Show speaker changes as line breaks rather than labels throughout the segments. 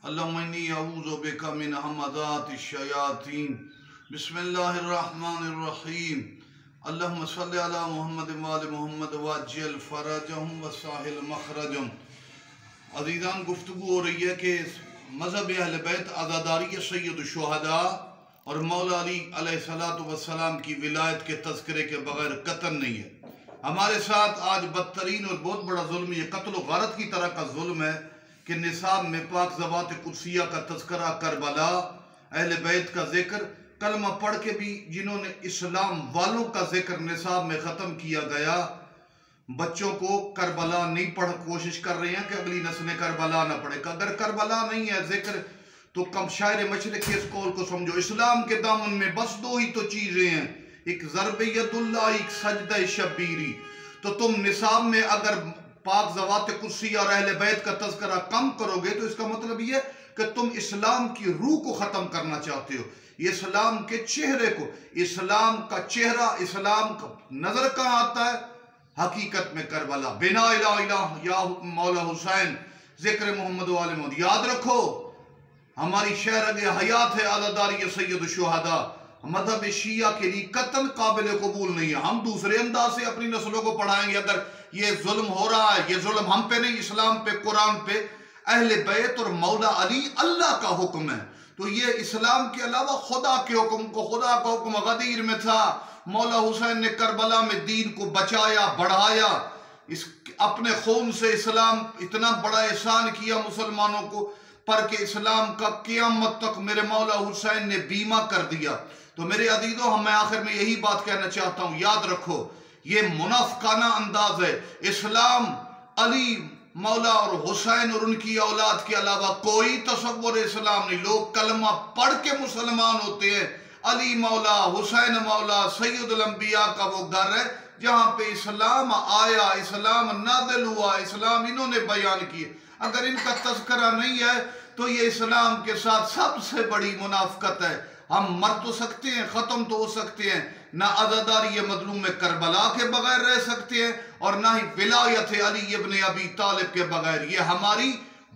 اللہم انی اعوذ بک من ہمزات الشیاطین بسم اللہ الرحمن الرحیم اللہم صلی علی محمد وآل محمد وعجل فرجہم وساہل مخرجہم۔ عزیزان، گفتگو ہو رہی ہے کہ مذہب اہل بیت عزاداری سید الشہداء اور مولا علی علیہ السلام کی ولایت کے تذکرے کے بغیر قتل نہیں ہے۔ ہمارے ساتھ آج بدترین اور بہت بڑا ظلم یہ قتل و غارت کی طرح کا ظلم ہے کہ نصاب میں پاک ذوات قدسیہ کا تذکرہ، کربلا، اہل بیت کا ذکر، کلمہ پڑھ کے بھی جنہوں نے اسلام والوں کا ذکر نصاب میں ختم کیا گیا، بچوں کو کربلا نہیں پڑھ کوشش کر رہے ہیں کہ اگلی نسلیں کربلا نہ پڑھے۔ اگر کربلا نہیں ہے ذکر تو کم شاعر مشرق کے اس قول کو سمجھو، اسلام کے دامن میں بس دو ہی تو چیزیں ہیں، ایک ضرب ید اللہ، ایک سجدہ شبیری۔ تو تم نصاب میں اگر پاک ذوات قدسیہ اور اہل بیت کا تذکرہ کم کرو گے تو اس کا مطلب یہ کہ تم اسلام کی روح کو ختم کرنا چاہتے ہو، اسلام کے چہرے کو۔ اسلام کا چہرہ، اسلام کا نظر کہاں آتا ہے؟ حقیقت میں کربلا۔ بنا الہ الہ یا مولا حسین، ذکر محمد و آل محمد۔ یاد رکھو، ہماری شہرگ حیات ہے عزاداری سید الشہداء۔ مذہب شیعہ کے لیے قتل قابل قبول نہیں ہے۔ ہم دوسرے انداز سے اپنی نسلوں کو پڑھائیں گے اگر یہ ظلم ہو رہا ہے۔ یہ ظلم ہم پہ نہیں، اسلام پہ، قرآن پہ۔ اہل بیت اور مولا علی اللہ کا حکم ہے، تو یہ اسلام کے علاوہ خدا کے حکم کو، خدا کا حکم غدیر میں تھا۔ مولا حسین نے کربلا میں دین کو بچایا، بڑھایا، اپنے خون سے اسلام اتنا بڑا احسان کیا مسلمانوں کو پر کہ اسلام کا قیامت تک میرے مولا حسین نے بیمہ کر دیا۔ تو میرے عزیزوں، میں آخر میں یہی بات کہنا چاہتا ہوں، یاد رکھو یہ منافقانہ انداز ہے۔ اسلام، علی، مولا اور حسین اور ان کی اولاد کے علاوہ کوئی تصور اسلام نہیں۔ لوگ کلمہ پڑھ کے مسلمان ہوتے ہیں۔ علی مولا، حسین مولا، سید الانبیاء کا وہ گھر ہے جہاں پہ اسلام آیا، اسلام نازل ہوا، اسلام انہوں نے بیان کیے۔ اگر ان کا تذکرہ نہیں ہے تو یہ اسلام کے ساتھ سب سے بڑی منافقت ہے۔ ہم مر تو سکتے ہیں، ختم تو ہو سکتے ہیں، نہ عزاداری مظلوم کربلا کے بغیر رہ سکتے ہیں اور نہ ہی ولایت علی ابن ابی طالب کے بغیر۔ یہ ہماری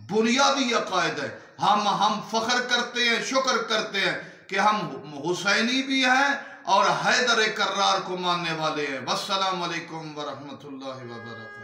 بنیادی عقائد ہے۔ ہم فخر کرتے ہیں، شکر کرتے ہیں کہ ہم حسینی بھی ہیں اور حیدر کرار کو ماننے والے ہیں۔ والسلام علیکم ورحمۃ اللہ وبرکاتہ۔